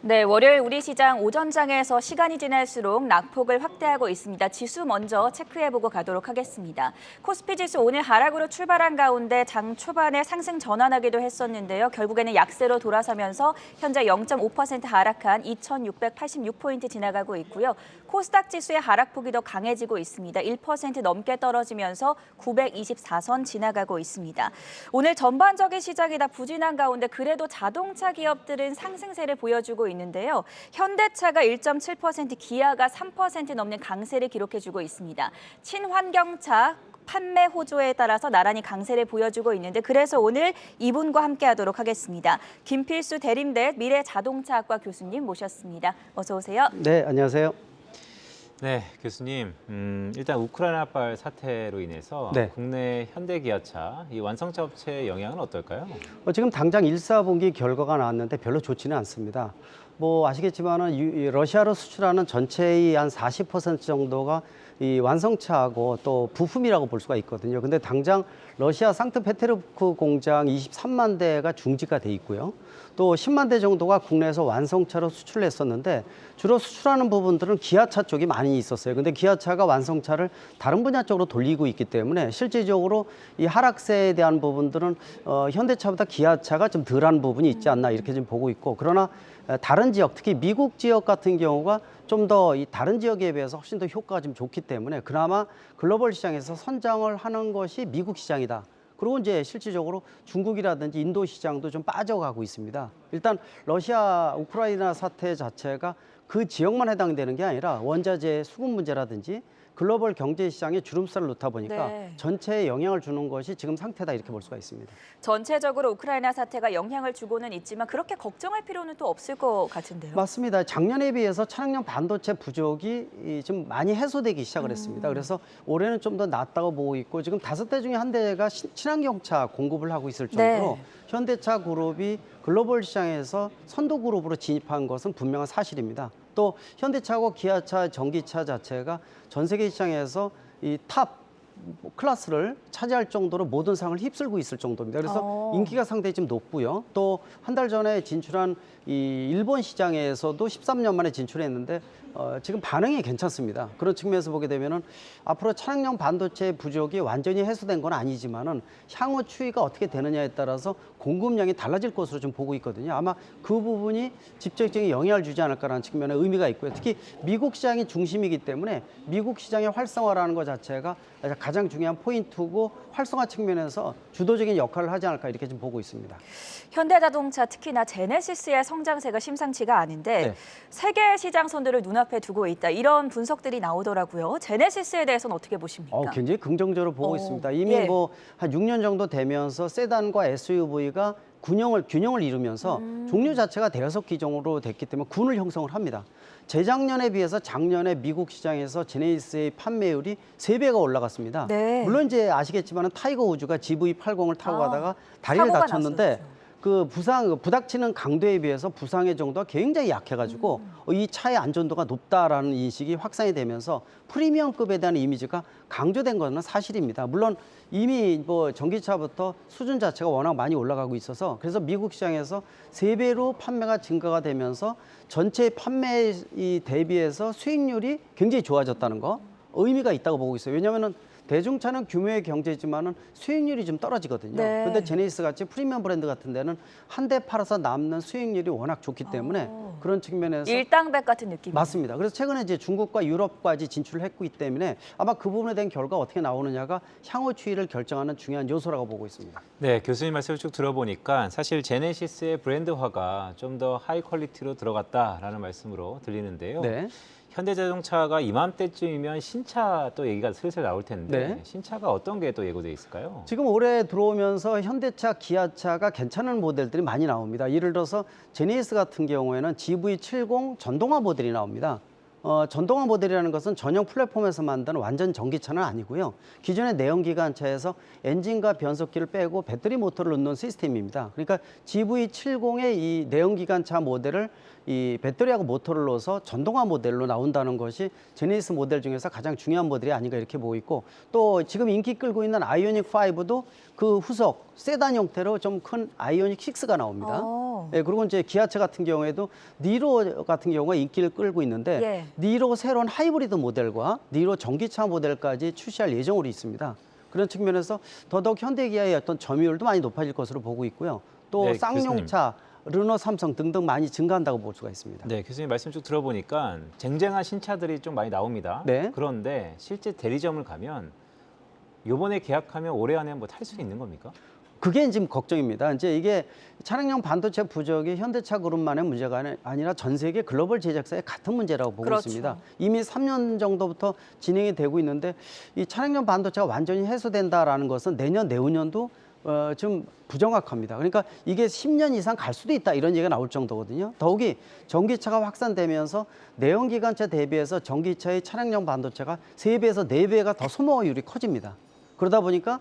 네, 월요일 우리 시장 오전장에서 시간이 지날수록 낙폭을 확대하고 있습니다. 지수 먼저 체크해보고 가도록 하겠습니다. 코스피 지수 오늘 하락으로 출발한 가운데 장 초반에 상승 전환하기도 했었는데요. 결국에는 약세로 돌아서면서 현재 0.5% 하락한 2,686포인트 지나가고 있고요. 코스닥 지수의 하락폭이 더 강해지고 있습니다. 1% 넘게 떨어지면서 924선 지나가고 있습니다. 오늘 전반적인 시장이 다 부진한 가운데 그래도 자동차 기업들은 상승세를 보여주고 있는데요. 현대차가 1.7%, 기아가 3% 넘는 강세를 기록해주고 있습니다. 친환경차 판매 호조에 따라서 나란히 강세를 보여주고 있는데 그래서 오늘 이분과 함께하도록 하겠습니다. 김필수 대림대 미래자동차학과 교수님 모셨습니다. 어서 오세요. 네, 안녕하세요. 네, 교수님. 일단 우크라이나발 사태로 인해서 네. 국내 현대기아차 이 완성차 업체의 영향은 어떨까요? 지금 당장 1사분기 결과가 나왔는데 별로 좋지는 않습니다. 뭐 아시겠지만은 러시아로 수출하는 전체의 한 40% 정도가 이 완성차하고 또 부품이라고 볼 수가 있거든요. 근데 당장 러시아 상트페테르부르크 공장 23만 대가 중지가 돼 있고요. 또 10만 대 정도가 국내에서 완성차로 수출을 했었는데 주로 수출하는 부분들은 기아차 쪽이 많이 있었어요. 근데 기아차가 완성차를 다른 분야 쪽으로 돌리고 있기 때문에 실질적으로 이 하락세에 대한 부분들은 현대차보다 기아차가 좀 덜한 부분이 있지 않나 이렇게 좀 보고 있고, 그러나 다른 지역, 특히 미국 지역 같은 경우가 좀 더 이 다른 지역에 비해서 훨씬 더 효과가 좀 좋기 때문에 그나마 글로벌 시장에서 선장을 하는 것이 미국 시장이다. 그리고 이제 실질적으로 중국이라든지 인도 시장도 좀 빠져가고 있습니다. 일단 러시아, 우크라이나 사태 자체가 그 지역만 해당되는 게 아니라 원자재 수급 문제라든지 글로벌 경제 시장에 주름살을 놓다 보니까 네. 전체에 영향을 주는 것이 지금 상태다 이렇게 볼 수가 있습니다. 전체적으로 우크라이나 사태가 영향을 주고는 있지만 그렇게 걱정할 필요는 또 없을 것 같은데요. 맞습니다. 작년에 비해서 차량용 반도체 부족이 좀 많이 해소되기 시작을 했습니다. 그래서 올해는 좀 더 낫다고 보고 있고, 지금 5대 중에 한 대가 친환경차 공급을 하고 있을 정도로 네. 현대차 그룹이 글로벌 시장에서 선도 그룹으로 진입한 것은 분명한 사실입니다. 또 현대차하고 기아차, 전기차 자체가 전 세계 시장에서 이 탑 클래스를 차지할 정도로 모든 상을 휩쓸고 있을 정도입니다. 그래서 인기가 상당히 좀 높고요. 또 한 달 전에 진출한 이 일본 시장에서도 13년 만에 진출했는데 지금 반응이 괜찮습니다. 그런 측면에서 보게 되면은 앞으로 차량용 반도체 부족이 완전히 해소된 건 아니지만은 향후 추이가 어떻게 되느냐에 따라서 공급량이 달라질 것으로 좀 보고 있거든요. 아마 그 부분이 직접적인 영향을 주지 않을까라는 측면에 의미가 있고요. 특히 미국 시장이 중심이기 때문에 미국 시장의 활성화라는 것 자체가 가장 중요한 포인트고 활성화 측면에서 주도적인 역할을 하지 않을까 이렇게 좀 보고 있습니다. 현대자동차 특히나 제네시스의 성장세가 심상치가 않은데 네. 세계 시장 선도를 눈앞에 두고 있다. 이런 분석들이 나오더라고요. 제네시스에 대해서는 어떻게 보십니까? 굉장히 긍정적으로 보고 있습니다. 이미 예. 뭐 한 6년 정도 되면서 세단과 SUV가 균형을 이루면서 종류 자체가 대여섯 기종으로 됐기 때문에 군을 형성을 합니다. 재작년에 비해서 작년에 미국 시장에서 제네시스의 판매율이 3배가 올라갔습니다. 네. 물론 이제 아시겠지만 타이거 우즈가 GV80을 타고 가다가 다리를 사고가 다쳤는데 났었죠. 그 부닥치는 강도에 비해서 부상의 정도가 굉장히 약해가지고 이 차의 안전도가 높다라는 인식이 확산이 되면서 프리미엄급에 대한 이미지가 강조된 것은 사실입니다. 물론 이미 뭐 전기차부터 수준 자체가 워낙 많이 올라가고 있어서 그래서 미국 시장에서 3배로 판매가 증가가 되면서 전체 판매 대비해서 수익률이 굉장히 좋아졌다는 거 의미가 있다고 보고 있어요. 왜냐하면은 대중차는 규모의 경제지만은 수익률이 좀 떨어지거든요. 네. 그런데 제네시스 같이 프리미엄 브랜드 같은 데는 한 대 팔아서 남는 수익률이 워낙 좋기 때문에 그런 측면에서 일당백 같은 느낌. 맞습니다. 그래서 최근에 이제 중국과 유럽까지 진출을 했기 때문에 아마 그 부분에 대한 결과 어떻게 나오느냐가 향후 추이를 결정하는 중요한 요소라고 보고 있습니다. 네, 교수님 말씀을 쭉 들어보니까 사실 제네시스의 브랜드화가 좀 더 하이 퀄리티로 들어갔다라는 말씀으로 들리는데요. 네. 현대자동차가 이맘때쯤이면 신차 또 얘기가 슬슬 나올 텐데 네. 신차가 어떤 게 또 예고돼 있을까요? 지금 올해 들어오면서 현대차, 기아차가 괜찮은 모델들이 많이 나옵니다. 예를 들어서 제네시스 같은 경우에는 GV70 전동화 모델이 나옵니다. 전동화 모델이라는 것은 전용 플랫폼에서 만드는 완전 전기차는 아니고요. 기존의 내연기관차에서 엔진과 변속기를 빼고 배터리 모터를 넣는 시스템입니다. 그러니까 GV70의 이 내연기관차 모델을 이 배터리하고 모터를 넣어서 전동화 모델로 나온다는 것이 제네시스 모델 중에서 가장 중요한 모델이 아닌가 이렇게 보고 있고, 또 지금 인기 끌고 있는 아이오닉 5도 그 후속 세단 형태로 좀 큰 아이오닉 6가 나옵니다. 예, 그리고 이제 기아차 같은 경우에도 니로 같은 경우가 인기를 끌고 있는데 예. 니로 새로운 하이브리드 모델과 니로 전기차 모델까지 출시할 예정으로 있습니다. 그런 측면에서 더더욱 현대기아의 어떤 점유율도 많이 높아질 것으로 보고 있고요. 또 네, 쌍용차, 르노, 삼성 등등 많이 증가한다고 볼 수가 있습니다. 네, 교수님 말씀 쭉 들어보니까 쟁쟁한 신차들이 좀 많이 나옵니다. 네. 그런데 실제 대리점을 가면 요번에 계약하면 올해 안에 뭐 탈 수 있는 겁니까? 그게 지금 걱정입니다. 이제 이게 차량용 반도체 부족이 현대차 그룹만의 문제가 아니라 전 세계 글로벌 제작사의 같은 문제라고 보고 그렇죠. 있습니다. 이미 3년 정도부터 진행이 되고 있는데 이 차량용 반도체가 완전히 해소된다라는 것은 내년, 내후년도 좀 부정확합니다. 그러니까 이게 10년 이상 갈 수도 있다 이런 얘기가 나올 정도거든요. 더욱이 전기차가 확산되면서 내연기관차 대비해서 전기차의 차량용 반도체가 3배에서 4배가 더 소모율이 커집니다. 그러다 보니까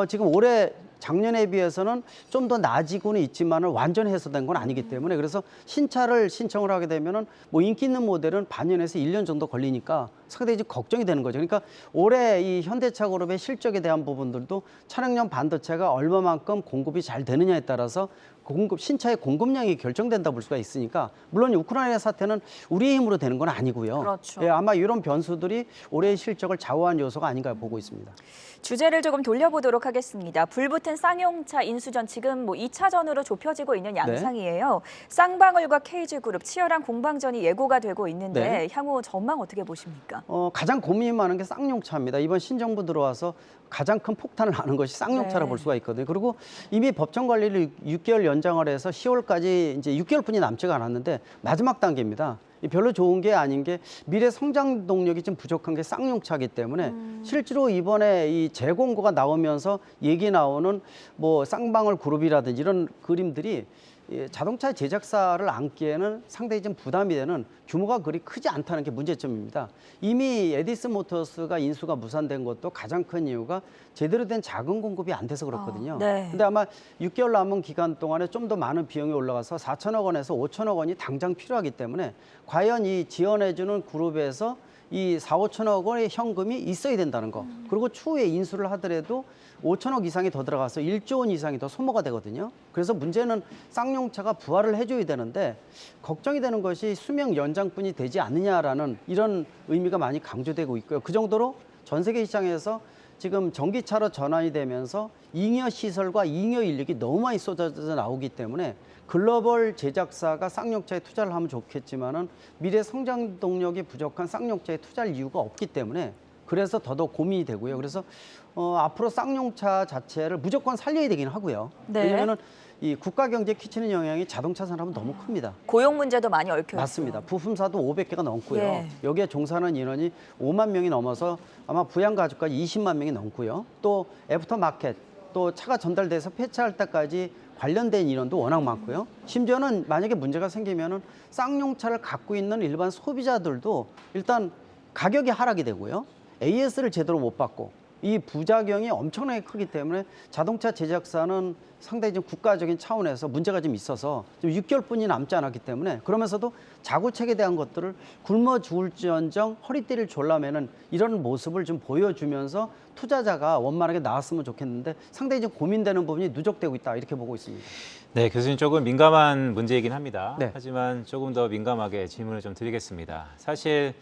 지금 올해 작년에 비해서는 좀 더 나아지고는 있지만 완전 해소된 건 아니기 때문에 그래서 신차를 신청을 하게 되면은 뭐 인기 있는 모델은 반년에서 1년 정도 걸리니까 상당히 좀 걱정이 되는 거죠. 그러니까 올해 이 현대차 그룹의 실적에 대한 부분들도 차량용 반도체가 얼마만큼 공급이 잘 되느냐에 따라서 신차의 공급량이 결정된다 볼 수가 있으니까 물론 우크라이나 사태는 우리의 힘으로 되는 건 아니고요. 그렇죠. 예, 아마 이런 변수들이 올해의 실적을 좌우한 요소가 아닌가 보고 있습니다. 주제를 조금 돌려보도록 하겠습니다. 불붙은 쌍용차 인수전 지금 뭐 2차전으로 좁혀지고 있는 양상이에요. 쌍방울과 KG그룹 치열한 공방전이 예고가 되고 있는데 네. 향후 전망 어떻게 보십니까? 가장 고민이 많은 게 쌍용차입니다. 이번 신정부 들어와서 가장 큰 폭탄을 하는 것이 쌍용차라 네. 볼 수가 있거든요. 그리고 이미 법정 관리를 6개월 연장을 해서 10월까지 이제 6개월뿐이 남지가 않았는데 마지막 단계입니다. 별로 좋은 게 아닌 게 미래 성장 동력이 좀 부족한 게 쌍용차이기 때문에 실제로 이번에 이 재공고가 나오면서 얘기 나오는 뭐 쌍방울 그룹이라든지 이런 그림들이 자동차 제작사를 안기에는 상당히 좀 부담이 되는 규모가 그리 크지 않다는 게 문제점입니다. 이미 에디슨 모터스가 인수가 무산된 것도 가장 큰 이유가 제대로 된 자금 공급이 안 돼서 그렇거든요. 네. 근데 아마 6개월 남은 기간 동안에 좀 더 많은 비용이 올라가서 4천억 원에서 5천억 원이 당장 필요하기 때문에 과연 이 지원해주는 그룹에서 이 4, 5천억 원의 현금이 있어야 된다는 거. 그리고 추후에 인수를 하더라도 5천억 이상이 더 들어가서 1조 원 이상이 더 소모가 되거든요. 그래서 문제는 쌍용차가 부활을 해줘야 되는데 걱정이 되는 것이 수명 연장뿐이 되지 않느냐라는 이런 의미가 많이 강조되고 있고요. 그 정도로 전 세계 시장에서 지금 전기차로 전환이 되면서 잉여 시설과 잉여 인력이 너무 많이 쏟아져 나오기 때문에 글로벌 제작사가 쌍용차에 투자를 하면 좋겠지만은 미래 성장 동력이 부족한 쌍용차에 투자할 이유가 없기 때문에 그래서 더더욱 고민이 되고요. 그래서 앞으로 쌍용차 자체를 무조건 살려야 되긴 하고요. 네. 왜냐하면 이 국가 경제에 끼치는 영향이 자동차 산업은 너무 큽니다. 고용 문제도 많이 얽혀 있어요. 맞습니다. 부품사도 500개가 넘고요. 예. 여기에 종사하는 인원이 5만 명이 넘어서 아마 부양가족까지 20만 명이 넘고요. 또 애프터마켓, 또 차가 전달돼서 폐차할 때까지 관련된 인원도 워낙 많고요. 심지어는 만약에 문제가 생기면은 쌍용차를 갖고 있는 일반 소비자들도 일단 가격이 하락이 되고요. AS를 제대로 못 받고 이 부작용이 엄청나게 크기 때문에 자동차 제작사는 상당히 좀 국가적인 차원에서 문제가 좀 있어서 좀 6개월뿐이 남지 않았기 때문에 그러면서도 자구책에 대한 것들을 굶어 죽을지언정 허리띠를 졸라매는 이런 모습을 좀 보여주면서 투자자가 원만하게 나왔으면 좋겠는데 상당히 좀 고민되는 부분이 누적되고 있다 이렇게 보고 있습니다. 네, 교수님 조금 민감한 문제이긴 합니다. 네. 하지만 조금 더 민감하게 질문을 좀 드리겠습니다. 사실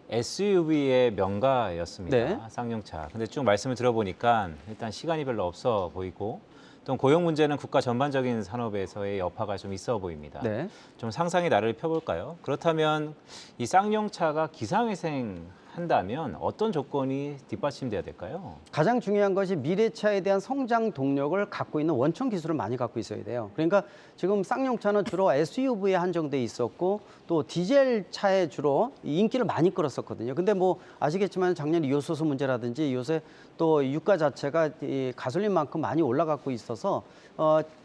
SUV의 명가였습니다. 네. 쌍용차. 근데 쭉 말씀을 들어보니까 일단 시간이 별로 없어 보이고 또 고용 문제는 국가 전반적인 산업에서의 여파가 좀 있어 보입니다. 네. 좀 상상의 나래를 펴볼까요? 그렇다면 이 쌍용차가 기상회생 한다면 어떤 조건이 뒷받침돼야 될까요? 가장 중요한 것이 미래차에 대한 성장 동력을 갖고 있는 원천 기술을 많이 갖고 있어야 돼요. 그러니까 지금 쌍용차는 주로 SUV에 한정돼 있었고 또 디젤 차에 주로 인기를 많이 끌었었거든요. 근데 뭐 아시겠지만 작년 요소수 문제라든지 요새 또 유가 자체가 이 가솔린만큼 많이 올라가고 있어서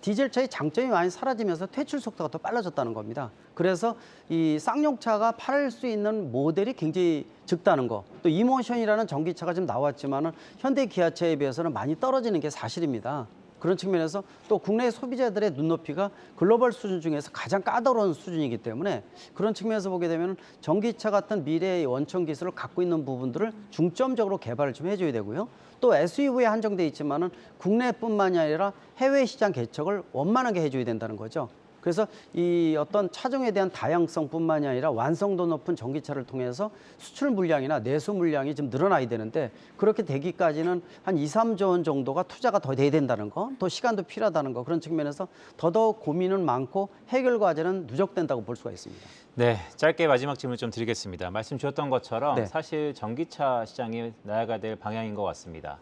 디젤 차의 장점이 많이 사라지면서 퇴출 속도가 더 빨라졌다는 겁니다. 그래서 이 쌍용차가 팔 수 있는 모델이 굉장히 적다는 거. 또 이모션이라는 전기차가 좀 나왔지만은 현대 기아차에 비해서는 많이 떨어지는 게 사실입니다. 그런 측면에서 또 국내 소비자들의 눈높이가 글로벌 수준 중에서 가장 까다로운 수준이기 때문에 그런 측면에서 보게 되면 전기차 같은 미래의 원천 기술을 갖고 있는 부분들을 중점적으로 개발을 좀 해줘야 되고요. 또 SUV에 한정돼 있지만은 국내뿐만이 아니라 해외 시장 개척을 원만하게 해줘야 된다는 거죠. 그래서 이 어떤 차종에 대한 다양성뿐만이 아니라 완성도 높은 전기차를 통해서 수출 물량이나 내수 물량이 좀 늘어나야 되는데 그렇게 되기까지는 한 2, 3조 원 정도가 투자가 더 돼야 된다는 거, 또 시간도 필요하다는 거 그런 측면에서 더더욱 고민은 많고 해결 과제는 누적된다고 볼 수가 있습니다. 네, 짧게 마지막 질문 좀 드리겠습니다. 말씀 주셨던 것처럼 네. 사실 전기차 시장이 나아가야 될 방향인 것 같습니다.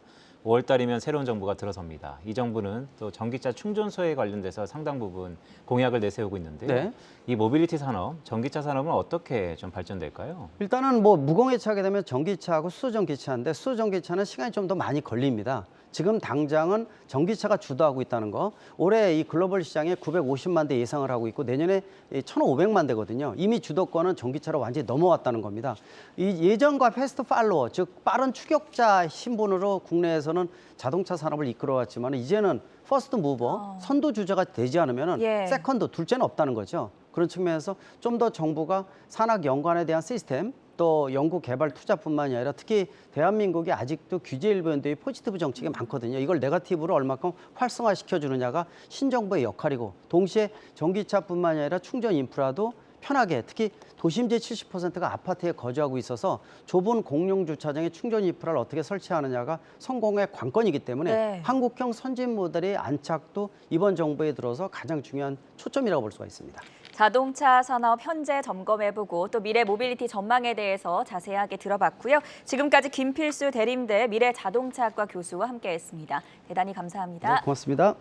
5월 달이면 새로운 정부가 들어섭니다. 이 정부는 또 전기차 충전소에 관련돼서 상당 부분 공약을 내세우고 있는데요. 네. 이 모빌리티 산업, 전기차 산업은 어떻게 좀 발전될까요? 일단은 뭐 무공해차 하게 되면 전기차하고 수소전기차인데 수소전기차는 시간이 좀 더 많이 걸립니다. 지금 당장은 전기차가 주도하고 있다는 거. 올해 이 글로벌 시장에 950만 대 예상을 하고 있고 내년에 1,500만 대거든요. 이미 주도권은 전기차로 완전히 넘어왔다는 겁니다. 이 예전과 패스트 팔로워, 즉 빠른 추격자 신분으로 국내에서는 자동차 산업을 이끌어왔지만 이제는 퍼스트 무버, 선도 주자가 되지 않으면 예. 세컨드, 둘째는 없다는 거죠. 그런 측면에서 좀 더 정부가 산학 연관에 대한 시스템 또 연구 개발 투자뿐만이 아니라 특히 대한민국이 아직도 규제 일본도의 포지티브 정책이 많거든요. 이걸 네거티브로 얼마큼 활성화시켜 주느냐가 신정부의 역할이고 동시에 전기차뿐만이 아니라 충전 인프라도 편하게 특히 도심지 70%가 아파트에 거주하고 있어서 좁은 공용 주차장에 충전 인프라를 어떻게 설치하느냐가 성공의 관건이기 때문에 네. 한국형 선진 모델의 안착도 이번 정부에 들어서 가장 중요한 초점이라고 볼 수가 있습니다. 자동차 산업 현재 점검해보고 또 미래 모빌리티 전망에 대해서 자세하게 들어봤고요. 지금까지 김필수 대림대 미래자동차학과 교수와 함께했습니다. 대단히 감사합니다. 네, 고맙습니다.